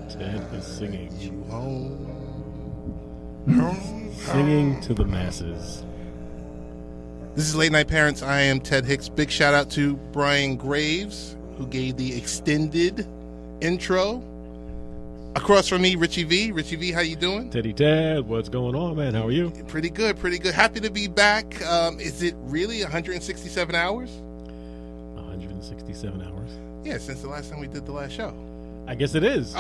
Ted is singing. You home. Singing to the masses. This is Late Night Parents. I am Ted Hicks. Big shout out to Brian Graves, who gave the extended intro. Across from me, Richie V. Richie V, how you doing? Teddy Ted, what's going on, man? How are you? Pretty good, pretty good. Happy to be back. Is it really 167 hours? 167 hours? Yeah, since the last time we did the last show. I guess it is.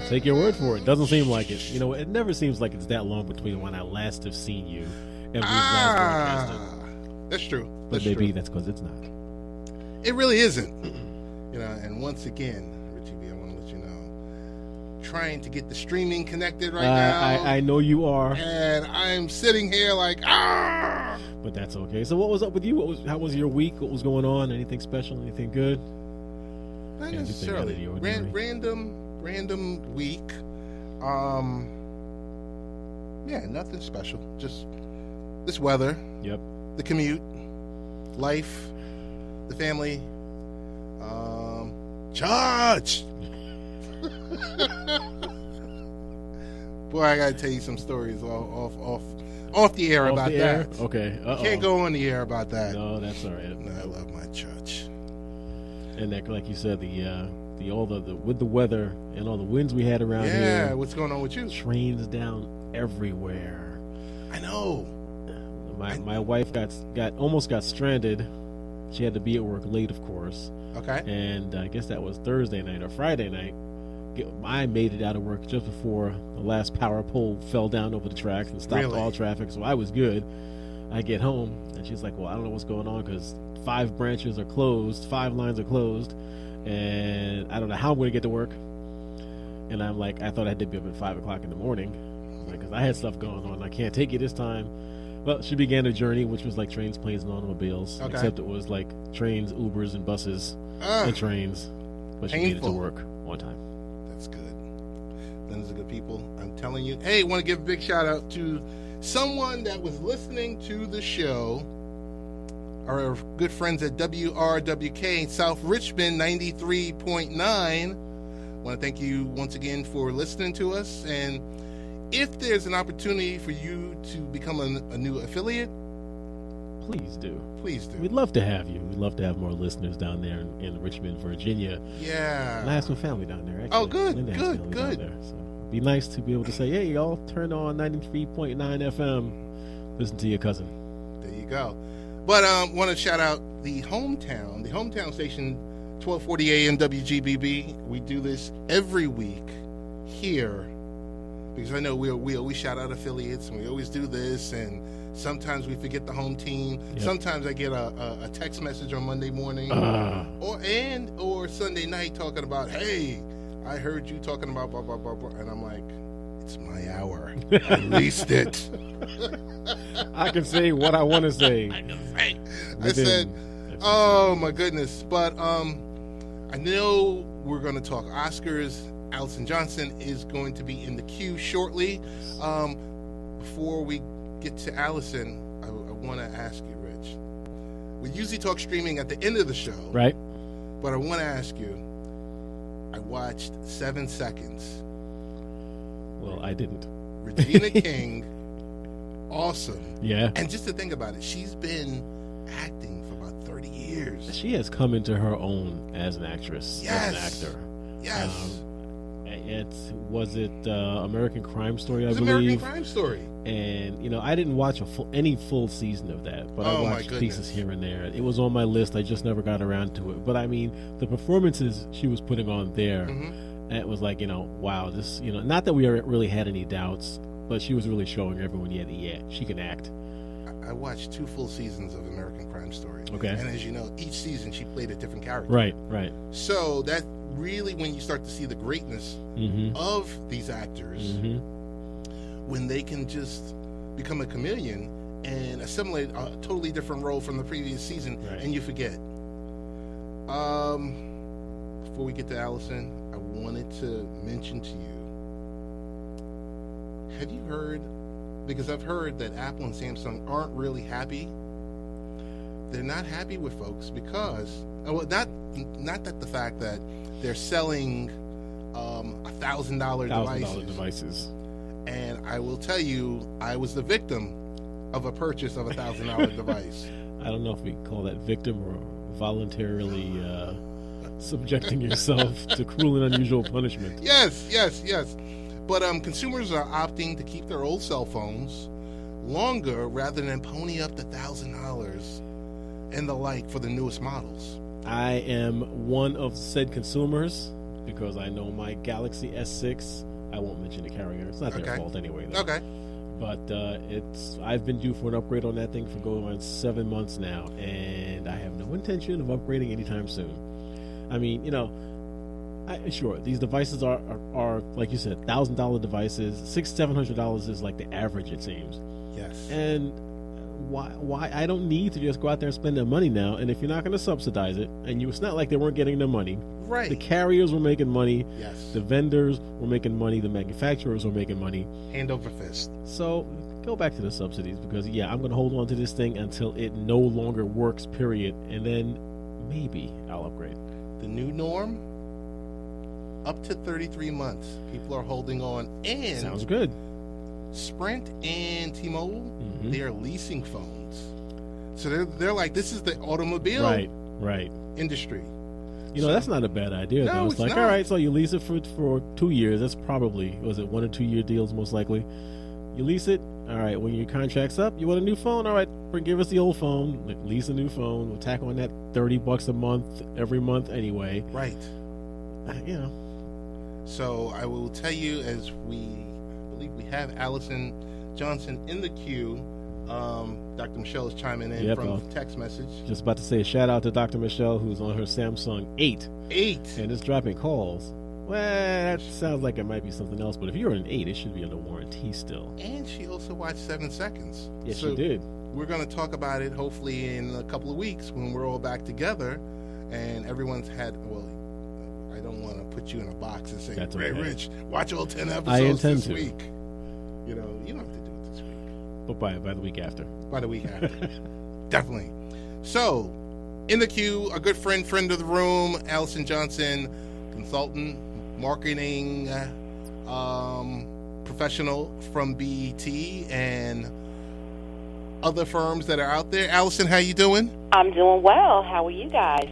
Take your word for it. Doesn't seem like it. You know, it never seems like it's that long between when I last have seen you and we've last broadcasted. That's true. But maybe that's because it's not. It really isn't. You know, and once again, Richie V, I want to let you know, trying to get the streaming connected right now. I know you are. And I'm sitting here like, But that's okay. So what was up with you? How was your week? What was going on? Anything special? Anything good? Not necessarily. Random week. Yeah, nothing special. Just this weather. Yep. The commute. Life. The family. Church. Boy, I gotta tell you some stories off the air about that. Okay. Can't go on the air about that. No, that's all right. No, I love my church. And that, like you said, with the weather and all the winds we had around here. Yeah, what's going on with you? Trains down everywhere. I know. My wife almost got stranded. She had to be at work late, of course. Okay. And I guess that was Thursday night or Friday night. I made it out of work just before the last power pole fell down over the tracks and stopped all traffic, so I was good. I get home, and she's like, well, I don't know what's going on because 5 branches are closed, 5 lines are closed, and I don't know how I'm going to get to work. And I'm like, I thought I had to be up at 5 o'clock in the morning because I had stuff going on. I can't take it this time. Well, she began a journey, which was like trains, planes, and automobiles, except it was like trains, Ubers, and buses and trains. But she made it to work on time. That's good. Those are good people. I'm telling you. Hey, want to give a big shout out to someone that was listening to the show. Our good friends at WRWK South Richmond 93.9. Want to thank you once again for listening to us. And if there's an opportunity for you to become a new affiliate, please do. Please do. We'd love to have you. We'd love to have more listeners down there in Richmond, Virginia. Yeah. I have some family down there, actually. Oh, good, Linda has family good. Down there, so it'd be nice to be able to say, hey, y'all, turn on 93.9 FM. Listen to your cousin. There you go. But want to shout out the hometown station, 1240 AM WGBB. We do this every week here because I know we always shout out affiliates and we always do this, and sometimes we forget the home team. Yep. Sometimes I get a text message on Monday morning or Sunday night talking about, hey, I heard you talking about blah, blah, blah, blah. And I'm like, it's my hour. I leased it. I can say what I want to say. I said, oh, my goodness. But I know we're going to talk Oscars. Allison Johnson is going to be in the queue shortly. Before we get to Allison, I want to ask you, Rich. We usually talk streaming at the end of the show. Right. But I want to ask you, I watched 7 Seconds. Well, I didn't. Regina King, awesome. Yeah. And just to think about it, she's been acting for about 30 years. She has come into her own as an actress, as an actor. Yes. Was it American Crime Story, I believe? American Crime Story. And, you know, I didn't watch any full season of that, but I watched pieces here and there. It was on my list. I just never got around to it. But, I mean, the performances she was putting on there, it was like, you know, wow, this, you know, not that we really had any doubts, but she was really showing everyone, she can act. I watched 2 full seasons of American Crime Story. Okay. And as you know, each season she played a different character. Right. So that really, when you start to see the greatness of these actors, when they can just become a chameleon and assimilate a totally different role from the previous season, and you forget. Before we get to Allison, I wanted to mention to you, have you heard, because I've heard that Apple and Samsung aren't really happy they're not happy with folks because, well, not that the fact that they're selling $1,000 devices. And I will tell you, I was the victim of a purchase of $1,000 device. I don't know if we call that victim or voluntarily subjecting yourself to cruel and unusual punishment. Yes. But consumers are opting to keep their old cell phones longer rather than pony up the $1,000 and the like for the newest models. I am one of said consumers because I know my Galaxy S6. I won't mention the carrier. It's not their fault anyway, though. Okay. But I've been due for an upgrade on that thing for going on 7 months now, and I have no intention of upgrading anytime soon. I mean, sure, these devices are like you said, $1,000 devices. $600-700 is like the average, it seems. Yes. And why I don't need to just go out there and spend their money now. And if you're not going to subsidize it, and it's not like they weren't getting their money. Right. The carriers were making money. Yes. The vendors were making money. The manufacturers were making money. Hand over fist. So go back to the subsidies because, I'm going to hold on to this thing until it no longer works, period. And then maybe I'll upgrade. The new norm, up to 33 months. People are holding on. And sounds good. Sprint and T-Mobile, they are leasing phones. So they're like, this is the automobile industry. That's not a bad idea, though. It's like, not. All right, so you lease it for 2 years. That's probably, was it 1 or 2 year deals most likely? You lease it. All right, when your contract's up, you want a new phone? All right, give us the old phone. Lease a new phone. We'll tack on that $30 a month every month anyway. Right. So I will tell you, as we believe we have Allison Johnson in the queue. Dr. Michelle is chiming in from text message. Just about to say a shout out to Dr. Michelle, who's on her Samsung 8. And it's dropping calls. Well, that sounds like it might be something else, but if you're an 8, it should be under warranty still. And she also watched 7 Seconds. Yes, she did. We're going to talk about it hopefully in a couple of weeks when we're all back together and everyone's had, I don't want to put you in a box and say, Ray Rich, watch all 10 episodes this week. You don't have to do it this week. But by the week after. By the week after. Definitely. So, in the queue, a good friend of the room, Allison Johnson, consultant, marketing professional from BET and other firms that are out there. Allison, how you doing? I'm doing well. How are you guys?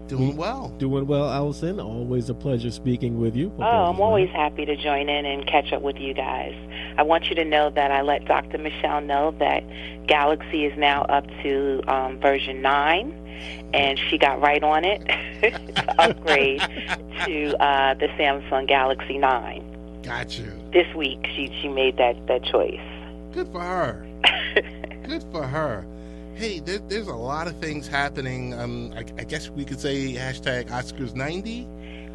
Doing well. Doing well, Allison. Always a pleasure speaking with you. I'm always happy to join in and catch up with you guys. I want you to know that I let Dr. Michelle know that Galaxy is now up to version 9, and she got right on it to upgrade to the Samsung Galaxy 9. Got you. This week, she made that choice. Good for her. Good for her. Hey, there's a lot of things happening. I guess we could say hashtag Oscars 90.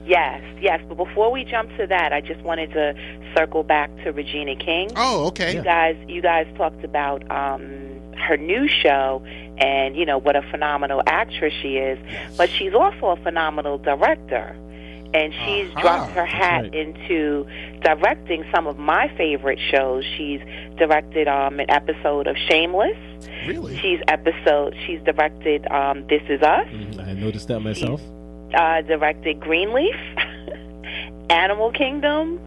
Yes. But before we jump to that, I just wanted to circle back to Regina King. Oh, okay. You guys talked about her new show and, what a phenomenal actress she is. Yes. But she's also a phenomenal director. And she's dropped her hat into directing some of my favorite shows. She's directed an episode of Shameless. Really? She's directed This Is Us. I noticed that myself. Directed Greenleaf, Animal Kingdom,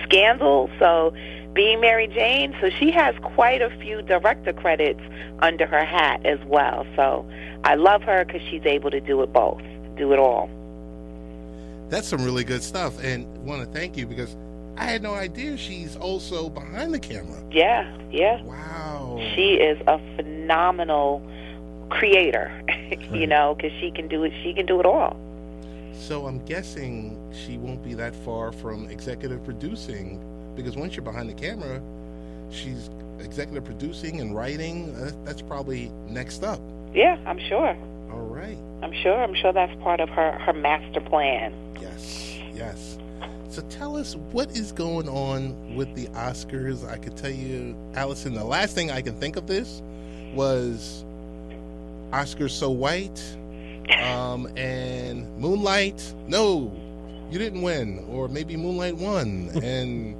Scandal. So being Mary Jane, so she has quite a few director credits under her hat as well. So I love her because she's able to do it all. That's some really good stuff, and want to thank you because I had no idea she's also behind the camera. Yeah. Wow. She is a phenomenal creator, because she can do it. She can do it all. So I'm guessing she won't be that far from executive producing, because once you're behind the camera, she's executive producing and writing. That's probably next up. Yeah, I'm sure. All right. I'm sure that's part of her master plan. Yes. So tell us, what is going on with the Oscars? I could tell you, Allison, the last thing I can think of this was Oscars So White and Moonlight. No, you didn't win. Or maybe Moonlight won. And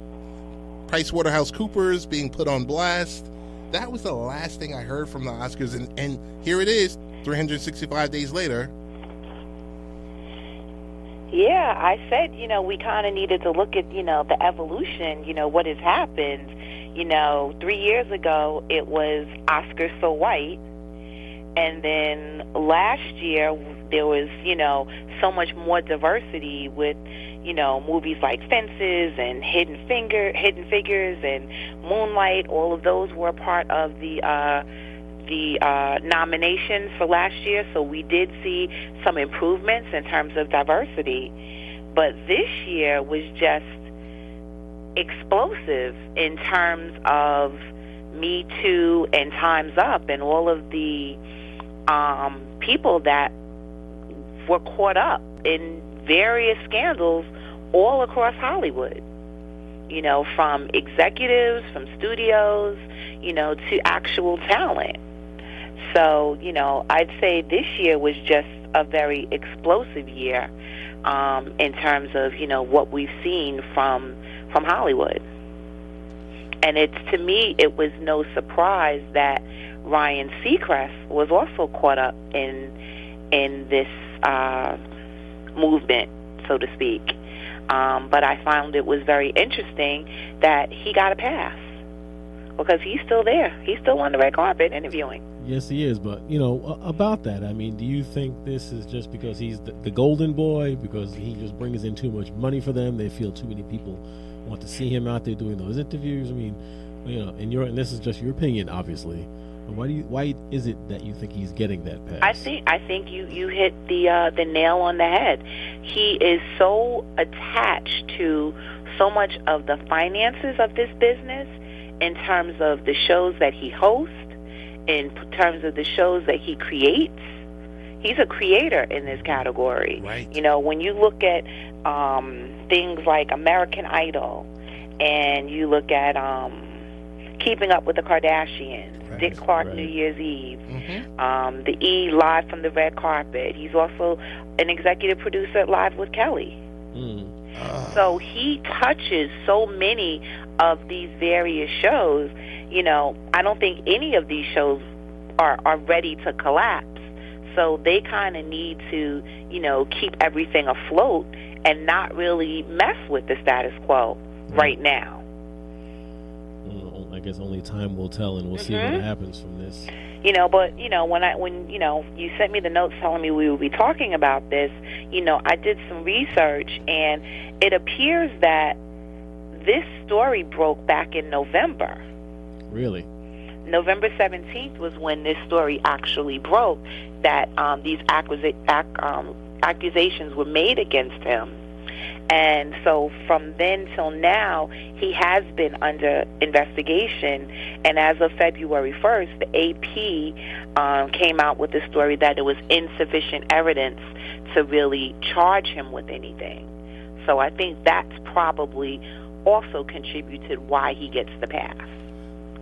PricewaterhouseCoopers being put on blast. That was the last thing I heard from the Oscars. And here it is, 365 days later. Yeah, I said, we kind of needed to look at, the evolution, what has happened. 3 years ago, it was Oscar So White. And then last year, there was, so much more diversity with, movies like Fences and Hidden Figures and Moonlight. All of those were part of the nominations for last year. So we did see some improvements in terms of diversity. But this year was just explosive in terms of Me Too and Time's Up and all of the people that were caught up in various scandals all across Hollywood, from executives, from studios, to actual talent. So, I'd say this year was just a very explosive year in terms of, what we've seen from Hollywood. And to me, it was no surprise that Ryan Seacrest was also caught up in this movement, so to speak. But I found it was very interesting that he got a pass because he's still there. He's still on the red carpet interviewing. Yes, he is. But, about that, I mean, do you think this is just because he's the golden boy, because he just brings in too much money for them? They feel too many people want to see him out there doing those interviews. I mean, and this is just your opinion, obviously. Why is it that you think he's getting that pass? I think you hit the nail on the head. He is so attached to so much of the finances of this business in terms of the shows that he hosts, in terms of the shows that he creates. He's a creator in this category. Right. When you look at things like American Idol, and you look at Keeping Up with the Kardashians, right, Dick Clark, right, New Year's Eve, mm-hmm, the E! Live from the Red Carpet. He's also an executive producer at Live with Kelly. So he touches so many of these various shows. I don't think any of these shows are ready to collapse. So they kind of need to, keep everything afloat and not really mess with the status quo right now. I guess only time will tell, and we'll see what happens from this. But when you sent me the notes telling me we would be talking about this, I did some research, and it appears that this story broke back in November. Really? November 17th was when this story actually broke, that these accusations were made against him. And so from then till now, he has been under investigation. And as of February 1st, the AP came out with the story that it was insufficient evidence to really charge him with anything. So I think that's probably also contributed why he gets the pass.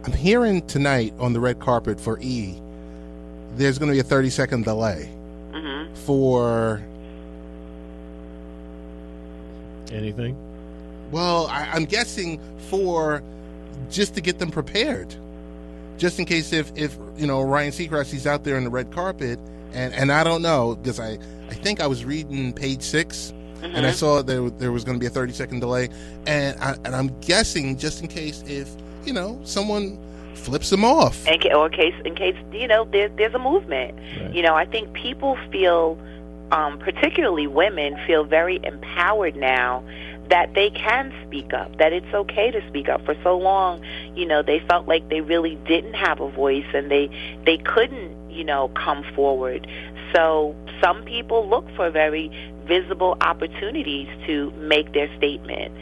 I'm hearing tonight on the red carpet for E, there's going to be a 30-second delay for... Anything? Well, I'm guessing for just to get them prepared, just in case if Ryan Seacrest, he's out there on the red carpet, and I don't know, because I think I was reading page 6, and I saw there was going to be a 30-second delay, and I'm guessing just in case if someone flips him off, in case there's a movement. Right. I think people feel. Particularly women feel very empowered now that they can speak up, that it's okay to speak up. For so long, they felt like they really didn't have a voice and they couldn't, come forward. So some people look for very visible opportunities to make their statement.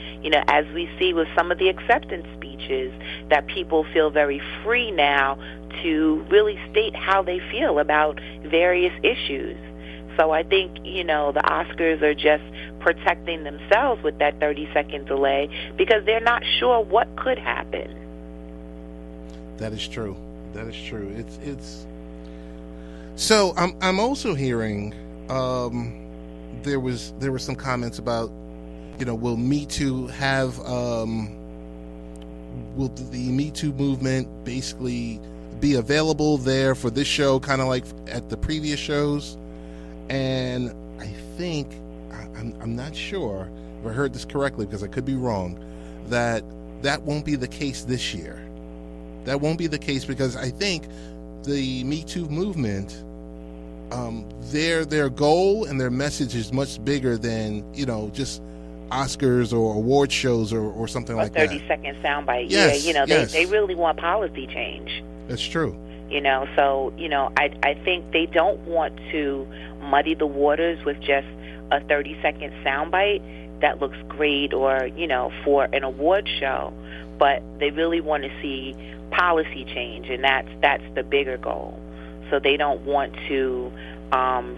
As we see with some of the acceptance speeches, that people feel very free now to really state how they feel about various issues. So I think, the Oscars are just protecting themselves with that 30-second delay because they're not sure what could happen. That is true. It's so I'm also hearing there were some comments about, will Me Too have will the Me Too movement basically be available there for this show, kind of like at the previous shows. And I think, I'm not sure if I heard this correctly, because I could be wrong, that won't be the case this year. That won't be the case, because I think the Me Too movement, their goal and their message is much bigger than, just Oscars or award shows or something like that. 30-second soundbite. Yes, they really want policy change. That's true. So, I think they don't want to muddy the waters with just a 30-second soundbite that looks great or, for an award show. But they really want to see policy change, and that's the bigger goal. So they don't want to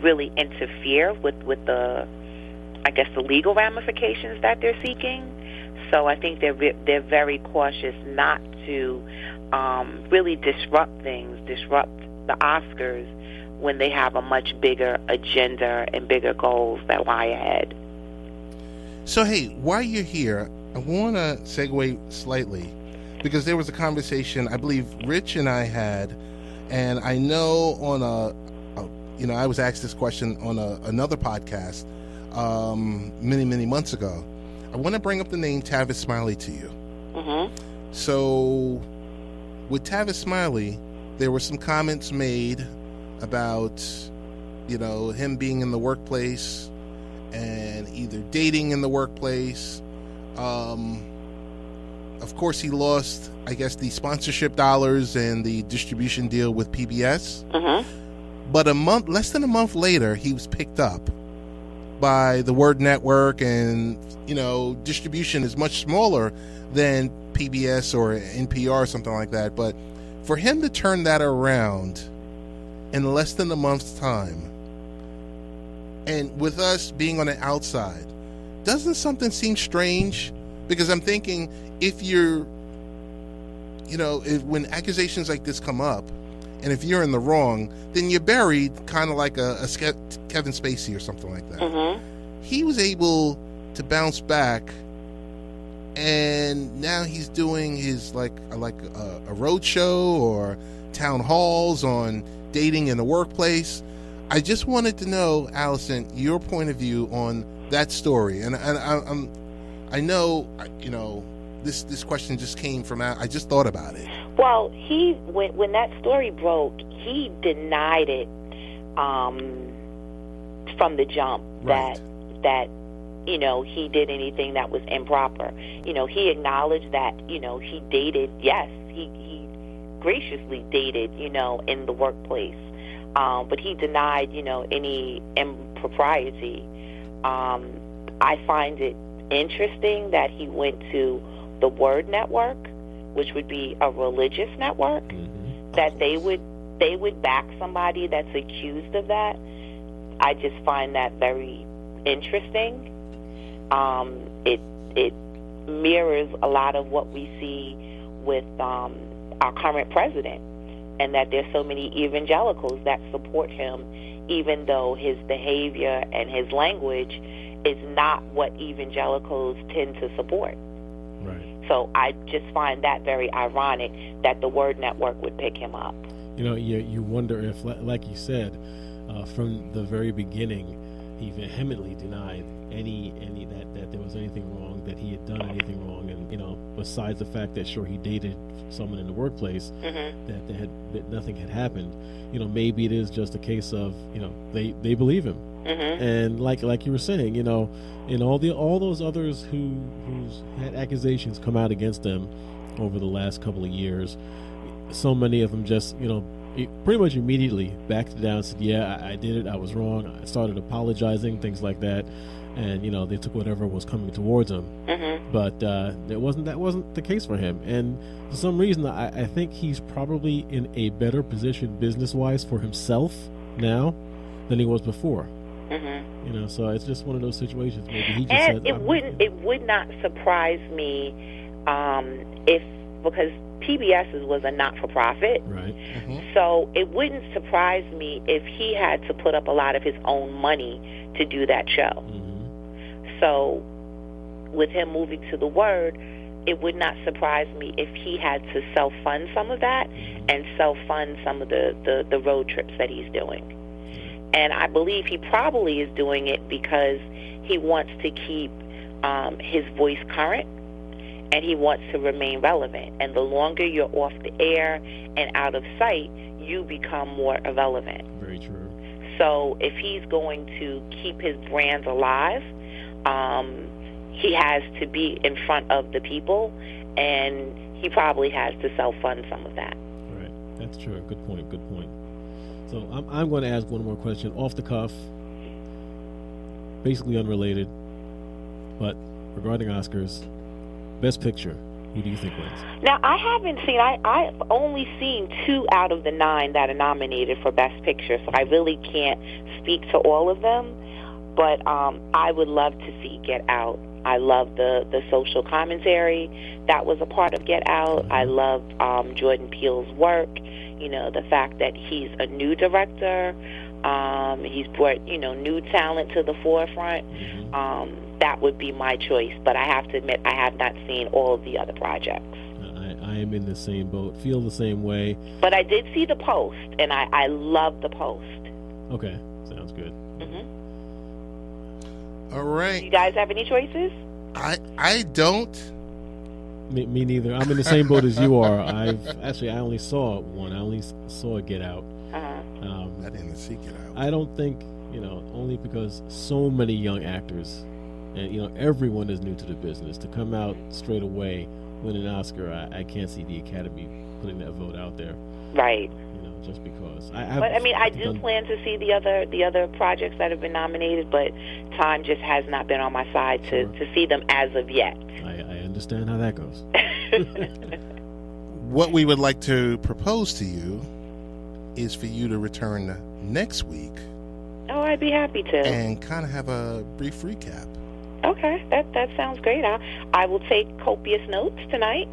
really interfere with the, I guess, the legal ramifications that they're seeking. So I think they're very cautious not to really disrupt the Oscars when they have a much bigger agenda and bigger goals that lie ahead. So, hey, while you're here, I want to segue slightly, because there was a conversation I believe Rich and I had, and I know on I was asked this question on another podcast many months ago. I want to bring up the name Tavis Smiley to you. Mm-hmm. So, with Tavis Smiley, there were some comments made about, him being in the workplace and either dating in the workplace. Of course, he lost, I guess, the sponsorship dollars and the distribution deal with PBS. Mm-hmm. But less than a month later, he was picked up by the Word Network, and, distribution is much smaller than PBS or NPR or something like that. But for him to turn that around in less than a month's time, and with us being on the outside, doesn't something seem strange? Because I'm thinking, if you're, when accusations like this come up, and if you're in the wrong, then you're buried, kind of like a Kevin Spacey or something like that. Mm-hmm. He was able to bounce back, and now he's doing his like a road show or town halls on dating in the workplace. I just wanted to know, Allison, your point of view on that story, and I know, this question just came from, I just thought about it. Well, when that story broke, he denied it from the jump, right, that he did anything that was improper. He acknowledged that, he dated, yes, he graciously dated, in the workplace. But he denied, any impropriety. I find it interesting that he went to the Word Network, which would be a religious network, mm-hmm. that they would back somebody that's accused of that. I just find that very interesting. It mirrors a lot of what we see with our current president, and that there's so many evangelicals that support him, even though his behavior and his language is not what evangelicals tend to support. Right. So I just find that very ironic that the Word Network would pick him up. You wonder if, like you said, from the very beginning, he vehemently denied any that there was anything wrong, that he had done anything wrong, and besides the fact that sure he dated someone in the workplace, mm-hmm. that nothing had happened. Maybe it is just a case of they believe him, mm-hmm. and like you were saying, and all those others who's had accusations come out against them over the last couple of years, so many of them just pretty much immediately backed down and said, yeah, I did it, I was wrong, I started apologizing, things like that, and they took whatever was coming towards him. Mm-hmm. But that wasn't the case for him, and for some reason I think he's probably in a better position business wise for himself now than he was before. Mm-hmm. So it's just one of those situations. Maybe he just and said, it would not surprise me if, because PBS was a not-for-profit, right? Mm-hmm. So it wouldn't surprise me if he had to put up a lot of his own money to do that show. Mm-hmm. So with him moving to the Word, it would not surprise me if he had to self-fund some of that and self-fund some of the road trips that he's doing. And I believe he probably is doing it because he wants to keep his voice current, and he wants to remain relevant. And the longer you're off the air and out of sight, you become more irrelevant. Very true. So if he's going to keep his brand alive, he has to be in front of the people, and he probably has to self-fund some of that. Right. That's true. Good point. Good point. So I'm going to ask one more question off the cuff, basically unrelated, but regarding Oscars, Best Picture, who do you think wins? Now, I haven't seen, I've only seen 2 out of the 9 that are nominated for Best Picture, so I really can't speak to all of them, but I would love to see Get Out. I love the social commentary that was a part of Get Out. I love Jordan Peele's work, the fact that he's a new director. He's brought, new talent to the forefront. That would be my choice, but I have to admit I have not seen all of the other projects. I am in the same boat, feel the same way. But I did see The Post, and I love The Post. Okay, sounds good. All right. Do you guys have any choices? I don't. Me neither. I'm in the same boat as you are. I only saw one. I only saw Get Out. I didn't see Get Out. I don't think, only because so many young actors, and everyone is new to the business, to come out straight away win an Oscar. I can't see the Academy putting that vote out there. Right. Just because. I do plan to see the other projects that have been nominated, but time just has not been on my side to see them as of yet. I understand how that goes. What we would like to propose to you is for you to return next week. Oh, I'd be happy to. And kind of have a brief recap. Okay, that sounds great. I will take copious notes tonight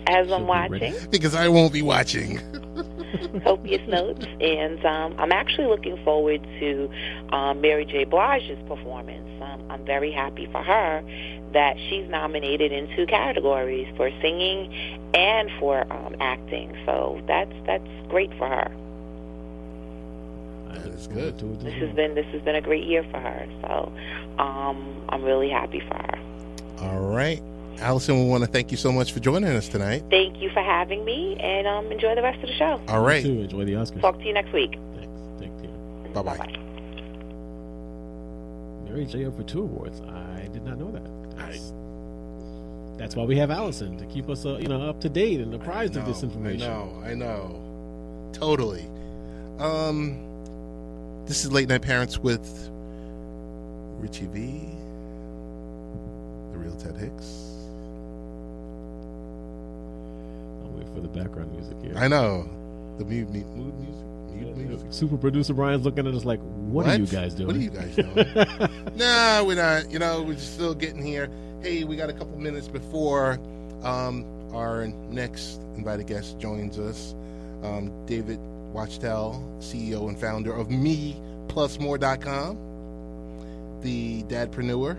as I'm watching. Because I won't be watching. Copious notes. And I'm actually looking forward to Mary J. Blige's performance. I'm very happy for her that she's nominated in 2 categories, for singing and for acting. So that's great for her. That is good. This has been a great year for her. So I'm really happy for her. All right. Allison, we want to thank you so much for joining us tonight. Thank you for having me, and enjoy the rest of the show. All right. You too. Enjoy the Oscars. Talk to you next week. Thanks. Take care. Bye-bye. Bye-bye. Mary J. up for 2 awards. I did not know that. That's why we have Allison, to keep us up to date and apprised of this information. I know. Totally. This is Late Night Parents with Richie V, the real Ted Hicks. I'll wait for the background music here. I know. The mood music. Super producer Brian's looking at us like, what are you guys doing? What are you guys doing? Nah, we're not. We're still getting here. Hey, we got a couple minutes before our next invited guest joins us. David Wachtel, CEO and founder of MePlusMore.com, the Dadpreneur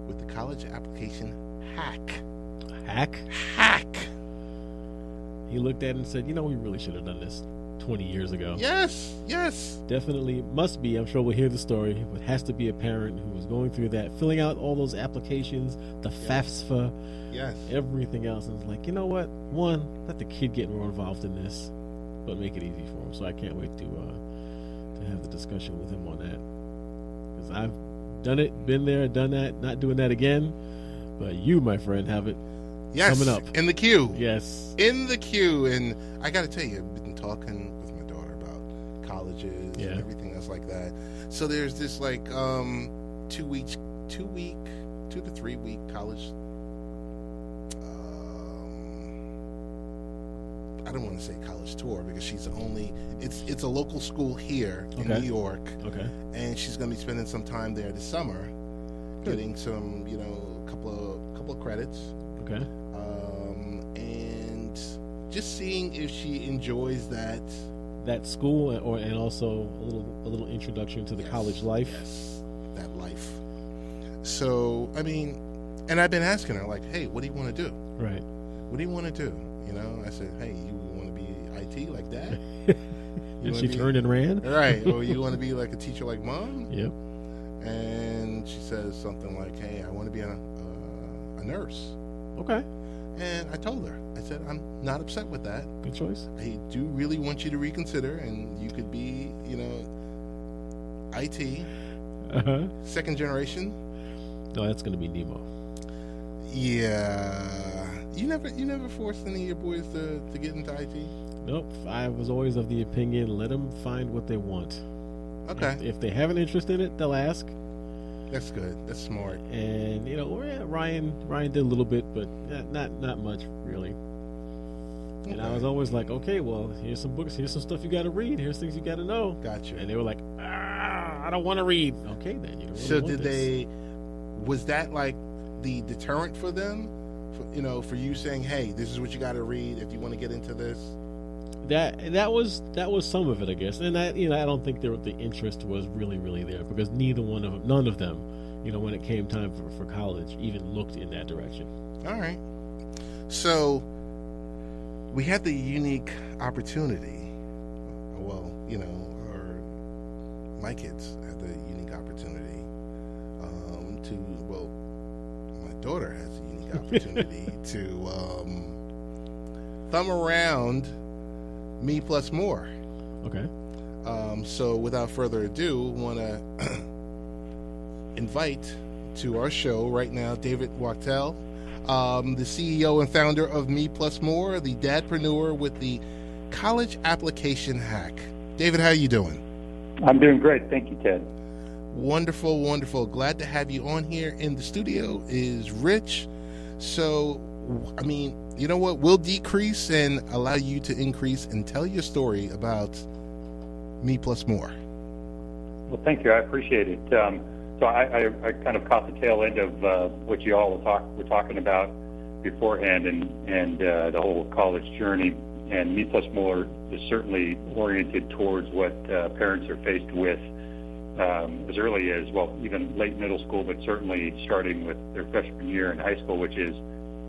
with the college application hack. Hack. He looked at it and said, we really should have done this 20 years ago. Yes. Definitely must be. I'm sure we'll hear the story. But has to be a parent who was going through that, filling out all those applications, the FAFSA, everything else. And it's like, you know what? One, let the kid get more involved in this, but make it easy for him. So I can't wait to have the discussion with him on that. Because I've done it, been there, done that, not doing that again. But you, my friend, have it coming up. In the queue. Yes. In the queue. And I got to tell you, I've been talking with my daughter about colleges and everything else like that. So there's this 2 to 3 week college. I don't want to say college tour because it's a local school here in New York. Okay. And she's going to be spending some time there this summer, getting some, couple of credits. Okay. And just seeing if she enjoys that school, and also a little introduction to the college life. Yes, that life. So, And I've been asking her, like, hey, what do you want to do? Right. What do you want to do? You know, I said, hey, you want to be IT like Dad? And she turned and ran? Right. Or you want to be like a teacher like Mom? Yep. And she says something like, hey, I want to be a nurse. Okay. And I told her, I said, I'm not upset with that. Good choice. I do really want you to reconsider, and you could be, you know, IT, second generation. No, that's going to be Nemo. Yeah. You never forced any of your boys to get into IT? Nope. I was always of the opinion, let them find what they want. Okay. If they have an interest in it, they'll ask. That's good. That's smart. And you know, Ryan did a little bit, but not much really. Okay. And I was always like, okay, well, here's some books, here's some stuff you got to read, here's things you got to know. Gotcha. And they were like, I don't want to read. Okay, then you don't really want this. Was that like the deterrent for them? For you saying, hey, this is what you got to read if you want to get into this. That was some of it, I guess, and I don't think the interest was really there, because none of them, when it came time for college, even looked in that direction. All right, so we had the unique opportunity. Well, my kids had the unique opportunity my daughter has a unique opportunity to thumb around Me Plus More. Okay. So without further ado, want to invite to our show right now David Wachtel, the CEO and founder of Me Plus More, the Dadpreneur with the college application hack. David, how are you doing? I'm doing great. Thank you, Ted. Wonderful, wonderful. Glad to have you on here. In the studio is Rich. So, I mean, you know what? We'll decrease and allow you to increase and tell your story about Me Plus More. Well, thank you. I appreciate it. So I kind of caught the tail end of what you all were talking about beforehand, and the whole college journey. And Me Plus More is certainly oriented towards what parents are faced with as early as, well, even late middle school, but certainly starting with their freshman year in high school, which is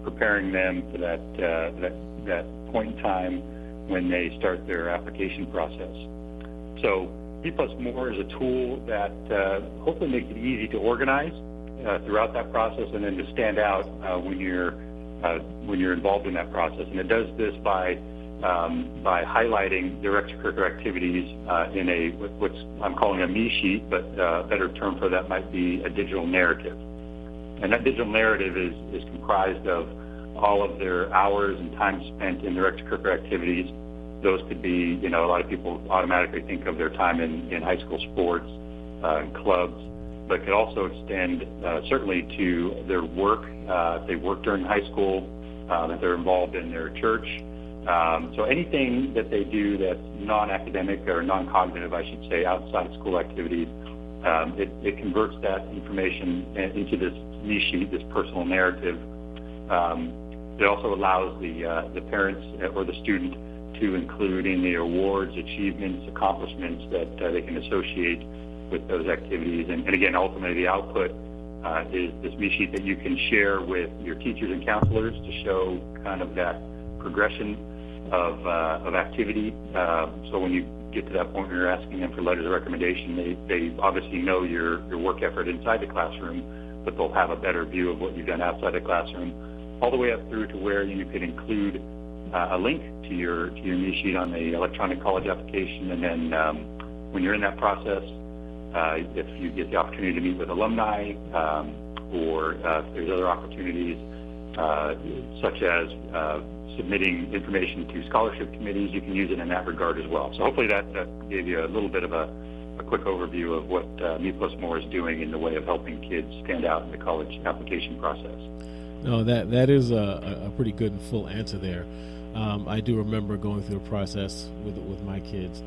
preparing them for that point in time when they start their application process. So Me Plus More is a tool that hopefully makes it easy to organize throughout that process, and then to stand out when you're involved in that process. And it does this by highlighting their extracurricular activities in what I'm calling a me sheet, but a better term for that might be a digital narrative. And that digital narrative is comprised of all of their hours and time spent in their extracurricular activities. Those could be, a lot of people automatically think of their time in high school sports and clubs, but could also extend certainly to their work. If they work during high school, if they're involved in their church. So anything that they do that's non-academic or non-cognitive, I should say, outside of school activities, it converts that information into this me sheet, this personal narrative. It also allows the parents or the student to include any awards, achievements, accomplishments that they can associate with those activities. And again, ultimately, the output is this me sheet that you can share with your teachers and counselors to show kind of that progression of activity. So when you get to that point where you're asking them for letters of recommendation, they obviously know your work effort inside the classroom, but they'll have a better view of what you've done outside the classroom, all the way up through to where you could include a link to your me sheet on the electronic college application. And then when you're in that process, if you get the opportunity to meet with alumni, or if there's other opportunities such as submitting information to scholarship committees, you can use it in that regard as well. So hopefully that gave you a little bit of a quick overview of what Me Plus More is doing in the way of helping kids stand out in the college application process. No, that is a pretty good and full answer there. I do remember going through the process with my kids,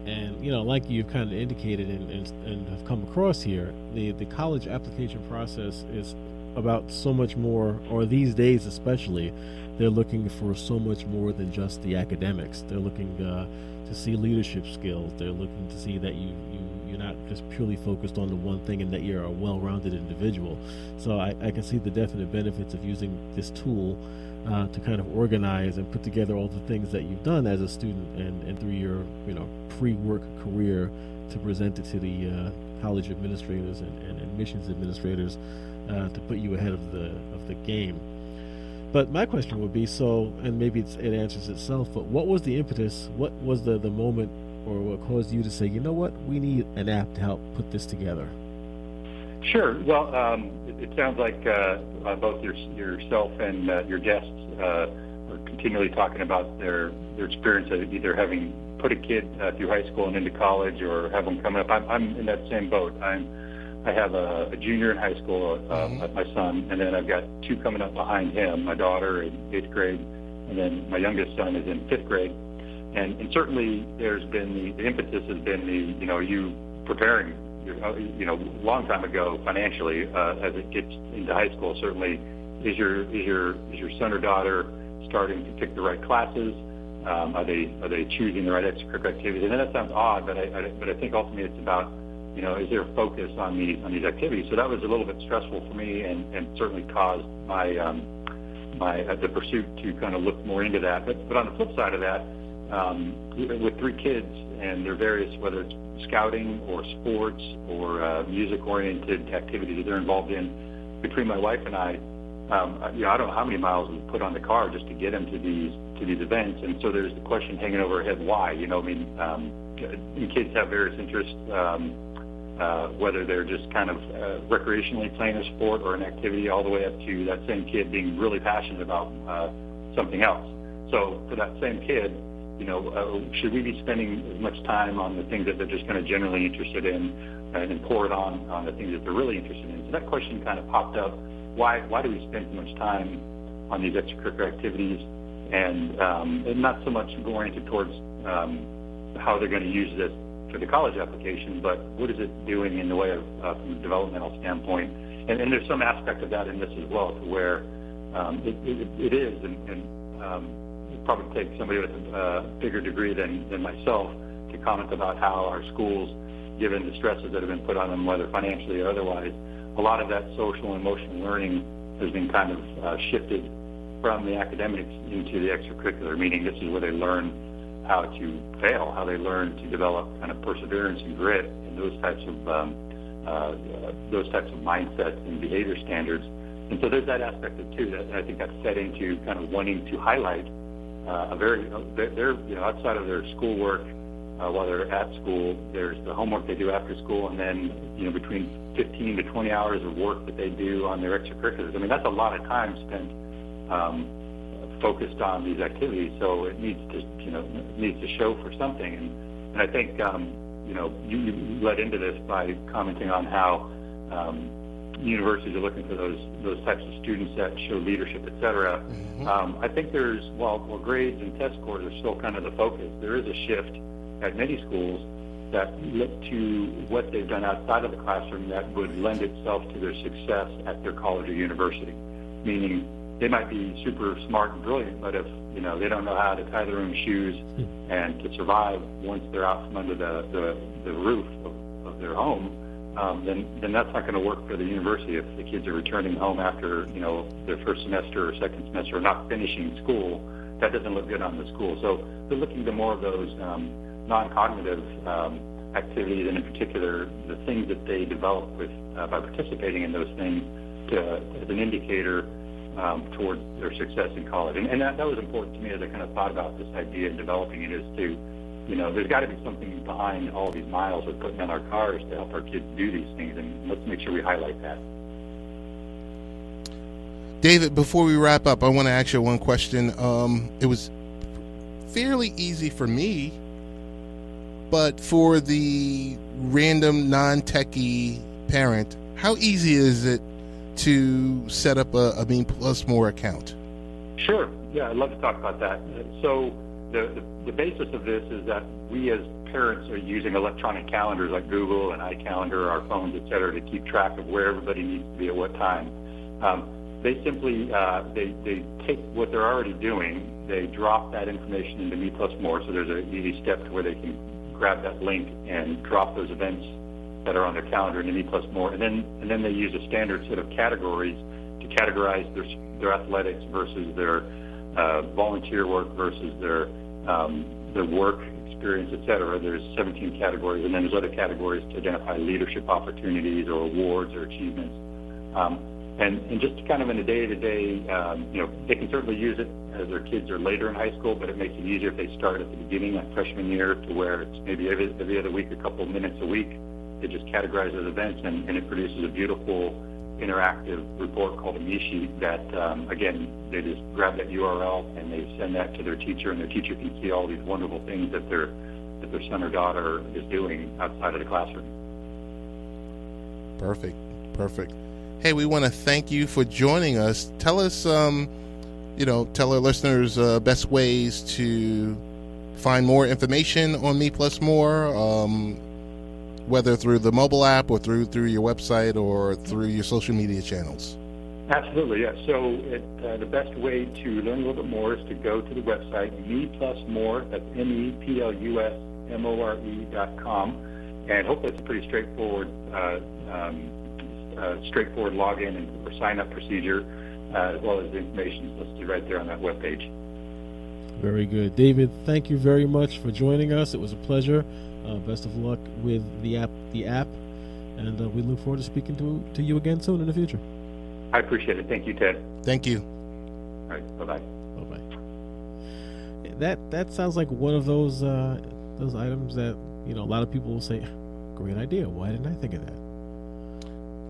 and like you've kind of indicated and have come across here, the college application process is about so much more, or these days especially, they're looking for so much more than just the academics. They're looking to to see leadership skills. They're looking to see that you're not just purely focused on the one thing, and that you're a well-rounded individual. So I can see the definite benefits of using this tool to kind of organize and put together all the things that you've done as a student and through your pre-work career, to present it to the college administrators and admissions administrators to put you ahead of the game. But my question would be, and maybe it answers itself, but what was the impetus? What was the moment, or what caused you to say, you know what, we need an app to help put this together? Sure. Well, it sounds like both yourself and your guests are continually talking about their experience of either having put a kid through high school and into college, or have them coming up. I'm in that same boat. I have a junior in high school, my son, and then I've got two coming up behind him, my daughter in 8th grade, and then my youngest son is in 5th grade. And certainly there's been the impetus has been you preparing, long time ago financially as it gets into high school. Certainly, is your son or daughter starting to pick the right classes? Are they choosing the right extracurricular activities? And that sounds odd, but I think ultimately it's about, is there a focus on these activities? So that was a little bit stressful for me, and certainly caused my the pursuit to kind of look more into that. But on the flip side of that, with 3 kids and their various, whether it's scouting or sports or music-oriented activities that they're involved in, between my wife and I don't know how many miles we put on the car just to get them to these events. And so there's the question hanging over our head, why? Kids have various interests, whether they're just kind of recreationally playing a sport or an activity, all the way up to that same kid being really passionate about something else. So for that same kid, should we be spending as much time on the things that they're just kind of generally interested in, and pour it on the things that they're really interested in? So that question kind of popped up. Why do we spend so much time on these extracurricular activities, and not so much oriented towards how they're going to use this for the college application, but what is it doing in the way of from a developmental standpoint? And there's some aspect of that in this as well, to where it is, and it probably takes somebody with a bigger degree than myself to comment about how our schools, given the stresses that have been put on them, whether financially or otherwise, a lot of that social and emotional learning has been kind of shifted from the academics into the extracurricular, meaning this is where they learn how to fail, how they learn to develop kind of perseverance and grit, and those types of mindsets and behavior standards. And so there's that aspect of it too, that I think that's fed into kind of wanting to highlight they're outside of their schoolwork, while they're at school, there's the homework they do after school, and then between 15 to 20 hours of work that they do on their extracurriculars. I mean, that's a lot of time spent focused on these activities. So it needs to show for something. And I think you led into this by commenting on how universities are looking for those types of students that show leadership, et cetera. Mm-hmm. I think there's while grades and test scores are still kind of the focus, there is a shift at many schools that look to what they've done outside of the classroom that would lend itself to their success at their college or university. Meaning they might be super smart and brilliant, but if they don't know how to tie their own shoes and to survive once they're out from under the roof of their home, then that's not going to work for the university. If the kids are returning home after their first semester or second semester or not finishing school, that doesn't look good on the school. So they're looking to more of those non-cognitive activities, and in particular the things that they develop with by participating in those things as an indicator towards their success in college. And that was important to me as I kind of thought about this idea and developing it, is to, there's got to be something behind all these miles we're putting on our cars to help our kids do these things, and let's make sure we highlight that. David, before we wrap up, I want to ask you one question. It was fairly easy for me, but for the random non-techie parent, how easy is it to set up a Mean Plus More account? Sure. Yeah, I'd love to talk about that. So the basis of this is that we as parents are using electronic calendars like Google and iCalendar, our phones, et cetera, to keep track of where everybody needs to be at what time. they simply they take what they're already doing, they drop that information into Me Plus More. So there's an easy step to where they can grab that link and drop those events that are on their calendar into Me Plus More, and then they use a standard set of categories to categorize their athletics versus their volunteer work versus their work experience, et cetera. There's 17 categories, and then there's other categories to identify leadership opportunities or awards or achievements. And just kind of in a day-to-day, they can certainly use it as their kids are later in high school, but it makes it easier if they start at the beginning, like freshman year, to where it's maybe every other week, a couple of minutes a week. They just categorize those events, and it produces a beautiful interactive report called a Me Sheet that, again, they just grab that URL and they send that to their teacher, and their teacher can see all these wonderful things that their son or daughter is doing outside of the classroom. Perfect. Hey, we want to thank you for joining us. Tell us, tell our listeners best ways to find more information on Me Plus More, whether through the mobile app or through your website or through your social media channels. Absolutely, yeah. So the best way to learn a little bit more is to go to the website, MePlusMore, that's MEPLUSMORE.com, and hopefully it's a pretty straightforward login and or sign-up procedure, as well as the information is listed right there on that webpage. Very good. David, thank you very much for joining us. It was a pleasure. Best of luck with the app, and we look forward to speaking to you again soon in the future. I appreciate it. Thank you, Ted. Thank you. All right. Bye-bye. Bye-bye. That sounds like one of those items that a lot of people will say, "Great idea. Why didn't I think of that?"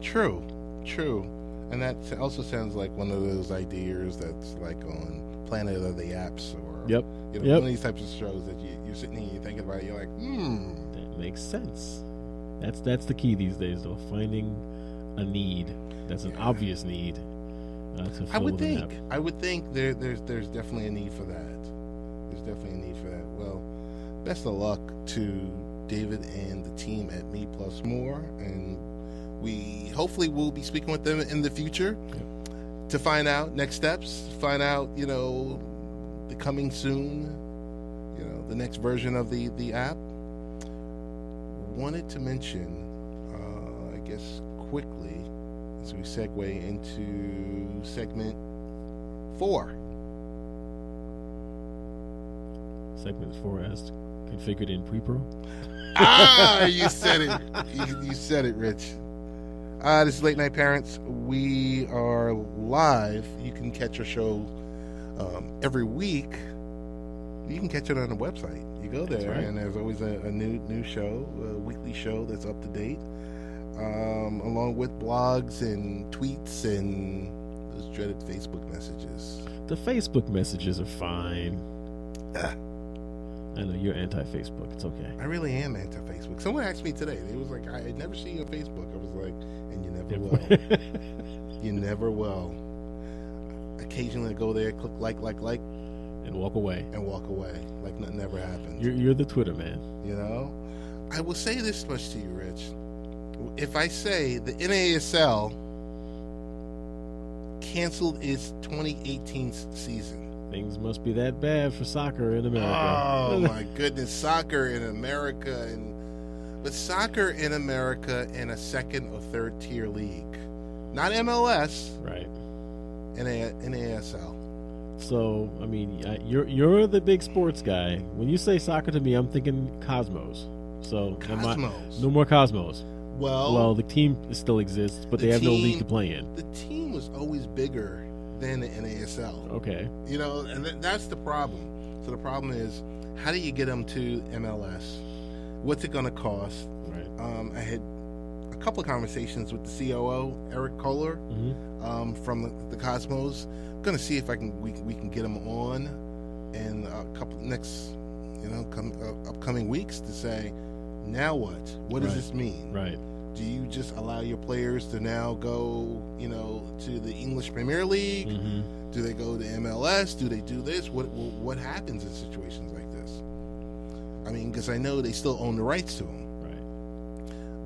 True. And that also sounds like one of those ideas that's like on Planet of the Apps or one of these types of shows that you're sitting here, you're thinking about it, you're like, That makes sense. That's the key these days, though, finding a need that's an obvious need to fill I would with an think. app. I would think there's definitely a need for that. There's definitely a need for that. Well, best of luck to David and the team at Me Plus More, and we hopefully will be speaking with them in the future to find out next steps, find out, the coming soon, the next version of the app. Wanted to mention, I guess quickly, as we segue into segment 4. Segment 4 as configured in pre-pro. You said it. You said it, Rich. This is Late Night Parents. We are live. You can catch our show every week. You can catch it on the website. You go there, and there's always a new show, a weekly show that's up to date, along with blogs and tweets and those dreaded Facebook messages. The Facebook messages are fine. I know you're anti-Facebook. It's okay. I really am anti-Facebook. Someone asked me today. They was like, I never see you on Facebook. I was like, and you never will. You never will. Occasionally I go there, click like. And walk away. Like nothing ever happened. You're the Twitter man. I will say this much to you, Rich. If I say the NASL canceled its 2018 season. Things must be that bad for soccer in America. Oh my goodness, soccer in America, but soccer in America in a second or third tier league, not MLS, right? NASL. So I mean, you're the big sports guy. When you say soccer to me, I'm thinking Cosmos. So Cosmos. No more Cosmos. Well, the team still exists, but they have no league to play in. The team was always bigger than the NASL. Okay. And that's the problem. So the problem is, how do you get them to MLS? What's it going to cost? Right. I had a couple of conversations with the COO, Eric Kohler, from the Cosmos. I'm going to see if we can get him on in a couple next, upcoming weeks to say, now what? What does this mean? Right. Do you just allow your players to now go, to the English Premier League? Mm-hmm. Do they go to MLS? Do they do this? What happens in situations like this? I mean, because I know they still own the rights to them. Right.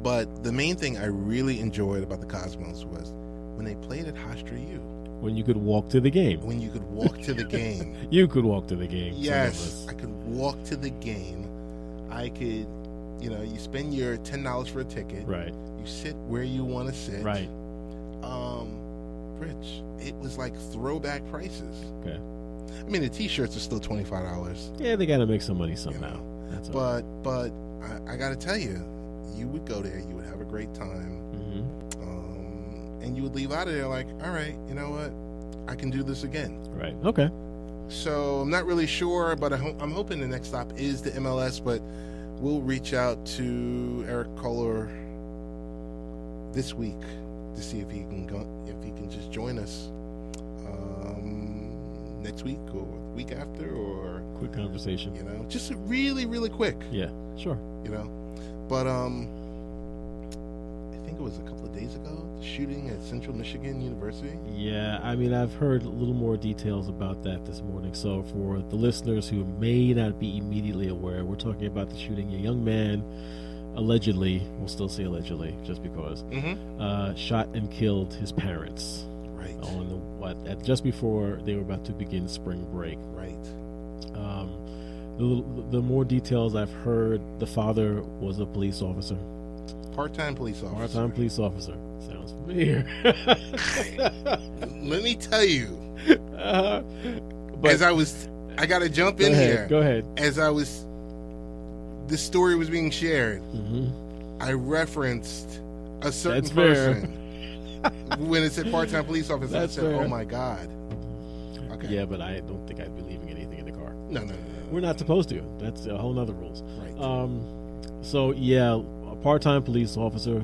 But the main thing I really enjoyed about the Cosmos was when they played at Hofstra U. When you could walk to the game. When you could walk to the game. You could walk to the game. Yes, I could walk to the game. I could, you spend your $10 for a ticket. Right. You sit where you want to sit. Right. Rich, it was like throwback prices. Okay. I mean, the T-shirts are still $25. Yeah, they got to make some money somehow. That's all. But I got to tell you, you would go there, you would have a great time, and you would leave out of there like, all right, you know what, I can do this again. Right. Okay. So I'm not really sure, but I'm hoping the next stop is the MLS. But we'll reach out to Eric Kohler this week to see if he can just join us next week or the week after, or quick conversation. Just really, really quick. Yeah, sure. But I think it was a couple of days ago, the shooting at Central Michigan University. Yeah, I mean, I've heard a little more details about that this morning. So for the listeners who may not be immediately aware, we're talking about the shooting. A young man, allegedly, we'll still say allegedly, just because, shot and killed his parents. Right. Just before they were about to begin spring break. Right. The more details I've heard, the father was a police officer. Part-time police officer. Part-time police officer. Sounds familiar. Let me tell you. But I got to jump in here. Go ahead. This story was being shared. I referenced a certain person. When it said part-time police officer, I said, "Oh my God." Okay. Yeah, but I don't think I'd be leaving anything in the car. No. We're not supposed to. That's a whole nother rules. Right. So yeah, a part-time police officer,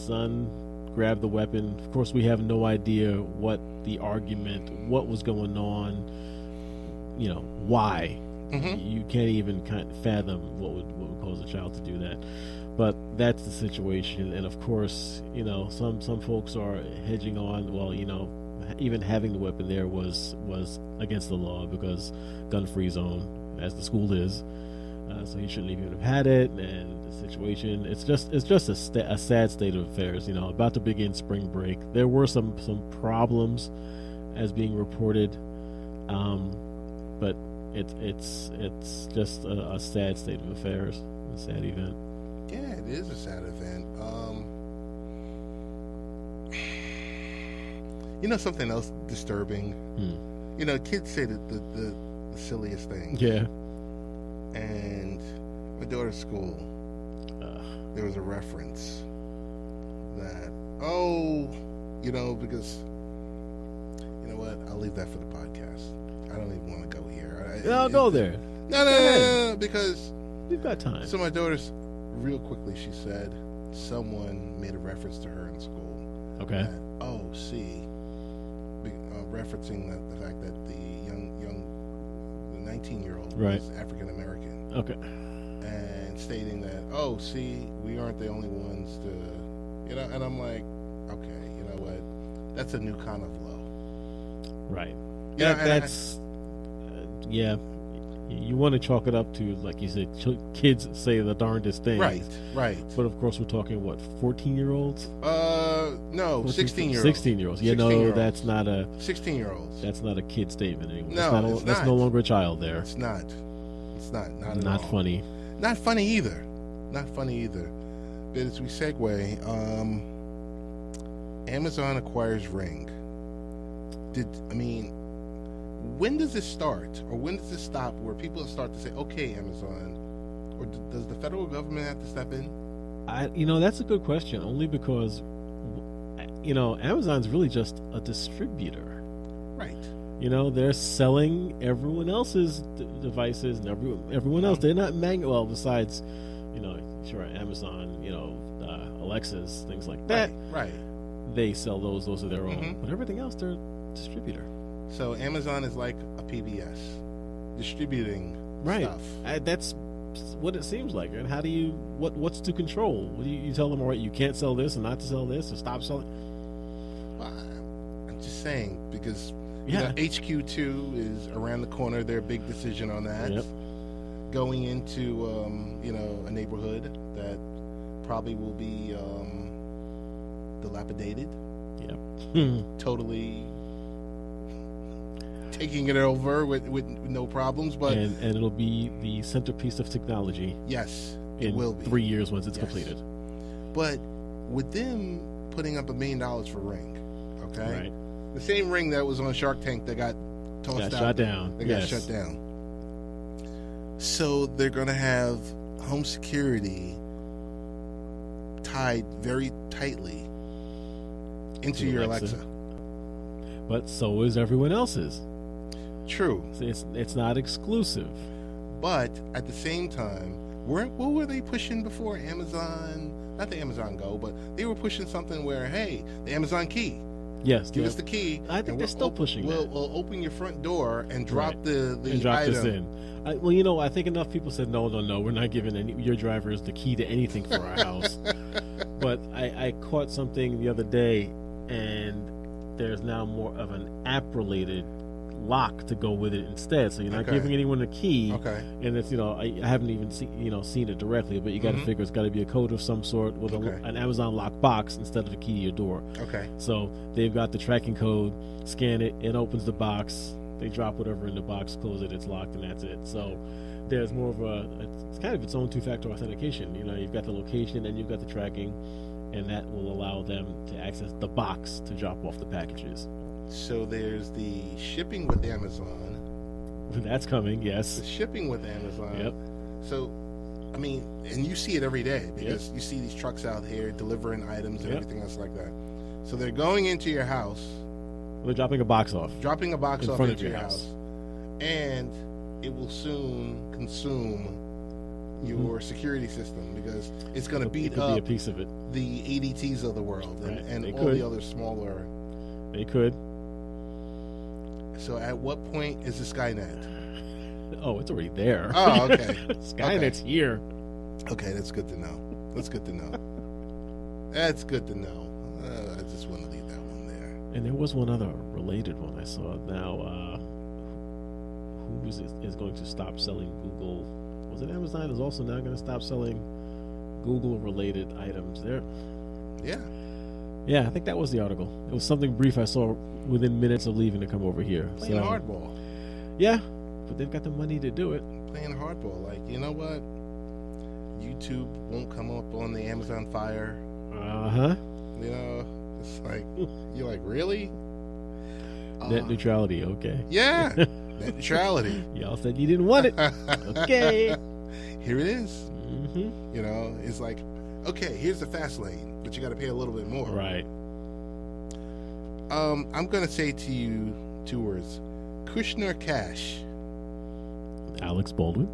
son grabbed the weapon. Of course, we have no idea what the argument, what was going on. Why? You can't even kind of fathom what would cause a child to do that. But that's the situation, and of course, some folks are hedging on. Well, even having the weapon there was against the law because gun-free zone, as the school is. So he shouldn't even have had it. And the situation, it's just a sad state of affairs. About to begin spring break, there were some problems as being reported, but it's just a sad state of affairs, a sad event. Yeah, it is a sad event. Something else disturbing. Kids say the silliest things. Yeah. And my daughter's school, there was a reference that, because, I'll leave that for the podcast. I don't even want to go here. I'll go there. No, because we've got time. So my daughter's, real quickly, she said someone made a reference to her in school. Okay. That, referencing the fact that the 19-year-old right. was African American. Okay. And stating that, we aren't the only ones to, and I'm like, okay, you know what? That's a new kind of low. Right. Yeah. You want to chalk it up to, like you said, kids say the darndest things. Right. But of course, we're talking 14-year-olds? No, 16-year-olds. 16-year-olds. That's not a 16-year-olds. That's not a kid statement anymore. No, that's no longer a child there. It's not. Not at all. Funny. Not funny either. But as we segue, Amazon acquires Ring. When does this start, or when does this stop, where people start to say, "Okay, Amazon," or does the federal government have to step in? That's a good question. Only because, Amazon's really just a distributor, right? They're selling everyone else's devices and everyone else. They're not besides, sure, Amazon, Alexas, things like that. Right. They sell those. Those are their own. But everything else, they're a distributor. So Amazon is like a PBS, distributing stuff. That's what it seems like. And how do you what's to control? What do you tell them? All right, you can't sell this and not to sell this, or stop selling. Well, I'm just saying because HQ2 is around the corner. Their big decision on that. Yep. Going into a neighborhood that probably will be dilapidated. Yep. Totally. taking it over with no problems. But and it'll be the centerpiece of technology. Yes, it in will be 3 years once it's completed. But with them putting up $1 million for Ring, okay, Right. the same Ring that was on Shark Tank that got tossed out, shut down. They got shut down. So they're going to have home security tied very tightly into your Alexa. But so is everyone else's. True. So it's not exclusive. But at the same time, what were they pushing before? Amazon, not the Amazon Go, but they were pushing something where, hey, the Amazon Key. Yes. Give us the key. I think they're still pushing that. We'll open your front door and drop Right. the and drop item. this in. I think enough people said, no, we're not giving your drivers the key to anything for our house. But I caught something the other day, and there's now more of an app-related lock to go with it instead. So you're not giving anyone a key. Okay. And it's I haven't even seen it directly, but you got to figure it's got to be a code of some sort with an Amazon lock box instead of a key to your door. Okay. So they've got the tracking code. Scan it. It opens the box. They drop whatever in the box, close it. It's locked, and that's it. So there's more of it's kind of its own two-factor authentication. You've got the location and you've got the tracking, and that will allow them to access the box to drop off the packages. So there's the shipping with Amazon. That's coming, yes. The shipping with Amazon. Yep. So, I mean, and you see it every day because you see these trucks out here delivering items and everything else like that. So they're going into your house. They're dropping a box off. Dropping a box off front into of your your house. And it will soon consume your security system because it's going to beat up be a piece of it. the ADTs of the world and all the other smaller. They could. So at what point is the Skynet? Oh, it's already there. Oh, okay. Skynet's here. Okay, that's good to know. That's good to know. That's good to know. I just want to leave that one there. And there was one other related one I saw. Now, who is going to stop selling Google? Was it Amazon is also now going to stop selling Google-related items there? Yeah. Yeah, I think that was the article. It was something brief I saw within minutes of leaving to come over here. Playing hardball. Yeah, but they've got the money to do it. Playing hardball. Like, you know what? YouTube won't come up on the Amazon Fire. Uh-huh. It's like, you're like, really? Net neutrality, okay. Yeah, net neutrality. Y'all said you didn't want it. Okay. Here it is. Mm-hmm. It's like, okay, here's the fast lane, but you got to pay a little bit more. Right. I'm going to say to you 2 words. KuschnerCash. Alex Baldwin.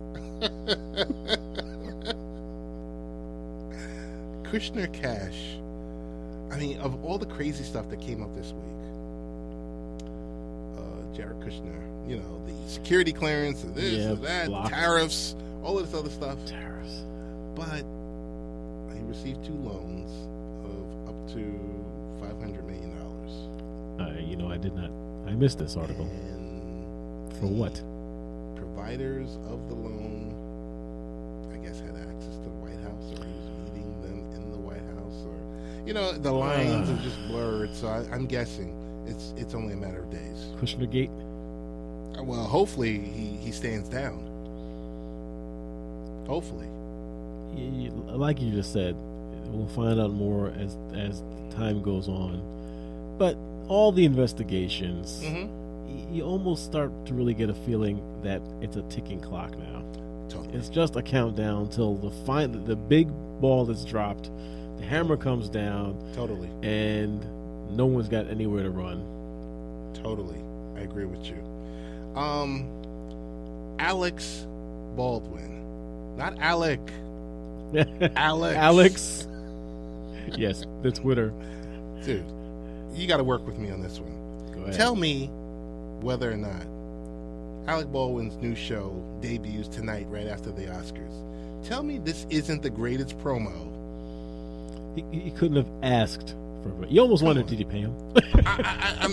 KuschnerCash. I mean, of all the crazy stuff that came up this week, Jared Kushner, the security clearance, this, that, tariffs, all of this other stuff. Tariffs. But he received 2 loans of up to $500 million. I did not. I missed this article. And for what? Providers of the loan, I guess, had access to the White House, or he was meeting them in the White House, or the lines are just blurred. So I'm guessing it's only a matter of days. Kushnergate. Well, hopefully he stands down. Hopefully. Like you just said, we'll find out more as time goes on. But all the investigations, you almost start to really get a feeling that it's a ticking clock now. Totally. It's just a countdown till the big ball is dropped, the hammer comes down. Totally. And no one's got anywhere to run. Totally. I agree with you. Alex Baldwin. Not Alec. Alex. Alex. Yes, the Twitter. Dude, you got to work with me on this one. Go ahead. Tell me whether or not Alec Baldwin's new show debuts tonight right after the Oscars. Tell me this isn't the greatest promo. He couldn't have asked for it. You almost wondered, did he pay him?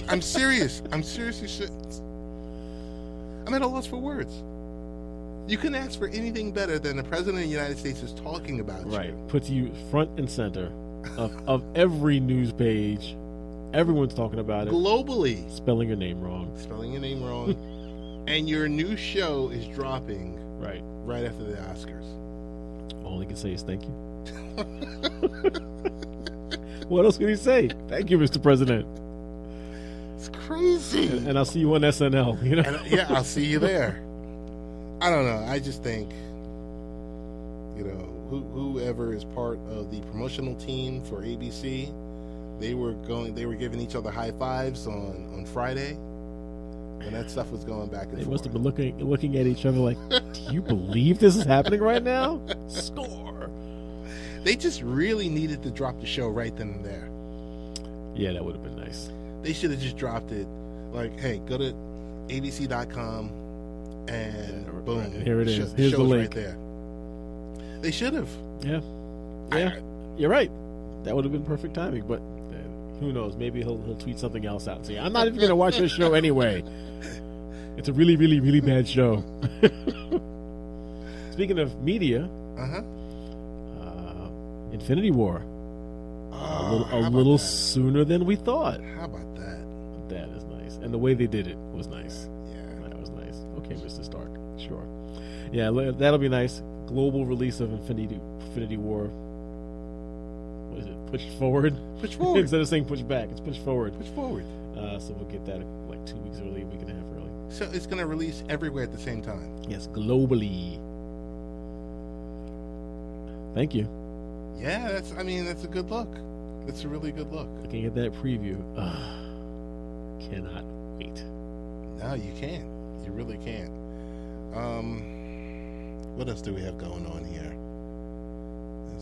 I'm serious. I'm seriously I'm at a loss for words. You couldn't ask for anything better than the President of the United States is talking about you. Right. Puts you front and center of every news page Everyone's talking about it. Globally. Spelling your name wrong. And your new show is dropping right after the Oscars. All he can say is thank you. What else can he say? Thank you, Mr. President. It's crazy. And I'll see you on SNL. You know? Yeah, I'll see you there. I don't know. I just think, whoever is part of the promotional team for ABC, they were giving each other high fives on Friday when that stuff was going back and forth. They must have been looking at each other like, do you believe this is happening right now? Score. They just really needed to drop the show right then and there. Yeah, that would have been nice. They should have just dropped it like, hey, go to abc.com and boom. And here it is. Here's the link. Right there. They should have. Yeah. You're right. That would have been perfect timing, but who knows? Maybe he'll tweet something else out and say, I'm not even going to watch this show anyway. It's a really, really, really bad show. Speaking of media, Infinity War. A little sooner than we thought. How about that? That is nice. And the way they did it was nice. Yeah. That was nice. Okay, Mr. Stark. Sure. Yeah, that'll be nice. Global release of Infinity War. What is it? Push forward? Push forward. Instead of saying push back, it's push forward. Push forward. So we'll get that like 2 weeks early, a week and a half early. So it's going to release everywhere at the same time? Yes, globally. Thank you. Yeah, that's a good look. That's a really good look. Looking at that preview, cannot wait. No, you can't. You really can't. What else do we have going on here? I'm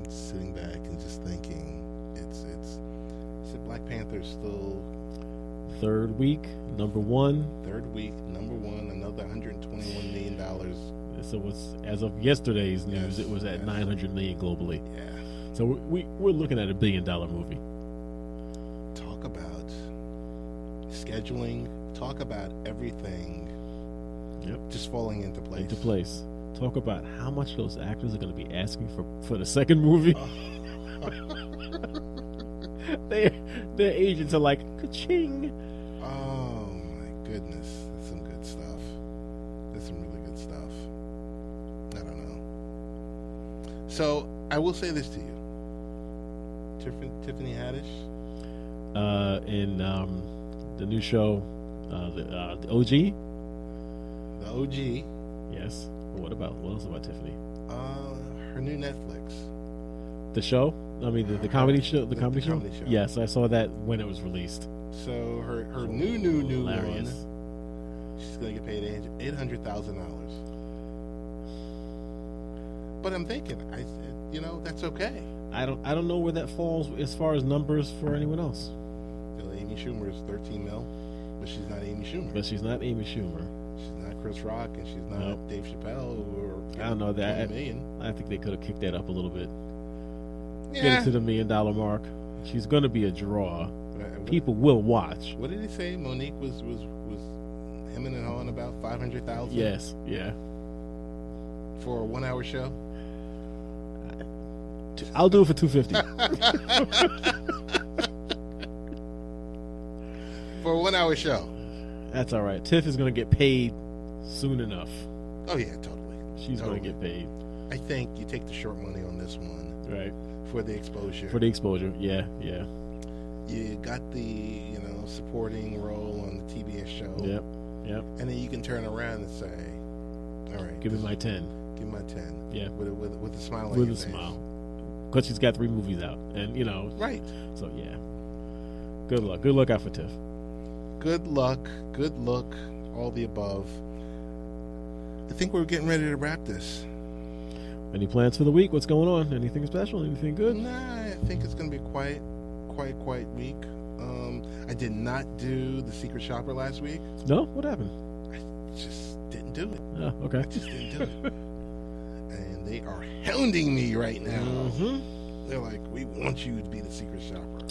sitting back and just thinking. It's Black Panther's still third week, number one. Third week, number one. Another $121 million. So as of yesterday's news, it was at $900 million globally. Yeah. So we're looking at $1 billion movie. Talk about scheduling. Talk about everything. Yep. Just falling into place. Talk about how much those actors are going to be asking for the second movie. Their agents are like, ka-ching. Oh my goodness, that's some good stuff. That's some really good stuff. I don't know. So I will say this to you, Tiffany Haddish, in the new show, the OG. The OG. Yes. What else about Tiffany? Her new Netflix. The show? I mean, the comedy show. The comedy show. Yes, I saw that when it was released. So her new Hilarious. one. She's gonna get paid $800,000. But I'm thinking, that's okay. I don't know where that falls as far as numbers for anyone else. Amy Schumer is $13 million, but she's not Amy Schumer. She's not Chris Rock, and she's not Dave Chappelle, or I don't know that. I think they could have kicked that up a little bit. Get it to the $1 million mark. She's going to be a draw. People will watch. What did he say? Monique was hemming and hawing about 500,000. Yes, yeah. For a 1 hour show. I'll do it for $250. For a 1 hour show. That's all right. Tiff is going to get paid soon enough. Oh yeah, totally. She's going to get paid. I think you take the short money on this one. Right. For the exposure. Yeah. You got the, supporting role on the TBS show. Yep. And then you can turn around and say, all right. Give me my 10. Give me my 10. Yeah. With a smile on your face. With a smile. Because she's got 3 movies out. And, Right. So, yeah. Good luck. Good luck out for Tiff. Good luck. Good look. All the above. I think we're getting ready to wrap this. Any plans for the week? What's going on? Anything special? Anything good? Nah, I think it's going to be quiet week. I did not do the Secret Shopper last week. No? What happened? I just didn't do it. Oh, okay. I just didn't do it. And they are hounding me right now. Mm-hmm. They're like, we want you to be the Secret Shopper.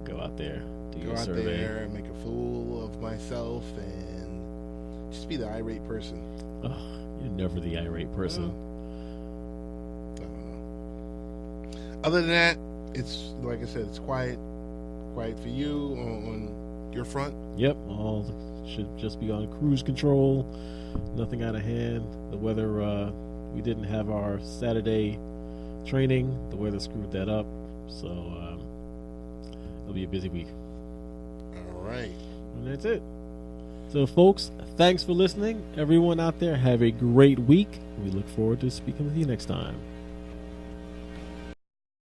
Go out there. Go out there and make a fool of myself and just be the irate person. Oh, you're never the irate person. Other than that, it's like I said, it's quiet quiet for you on your front. Yep, all should just be on cruise control. Nothing out of hand. The weather, we didn't have our Saturday training. The weather screwed that up. So it'll be a busy week. All right. And that's it. So, folks, thanks for listening. Everyone out there, have a great week. We look forward to speaking with you next time.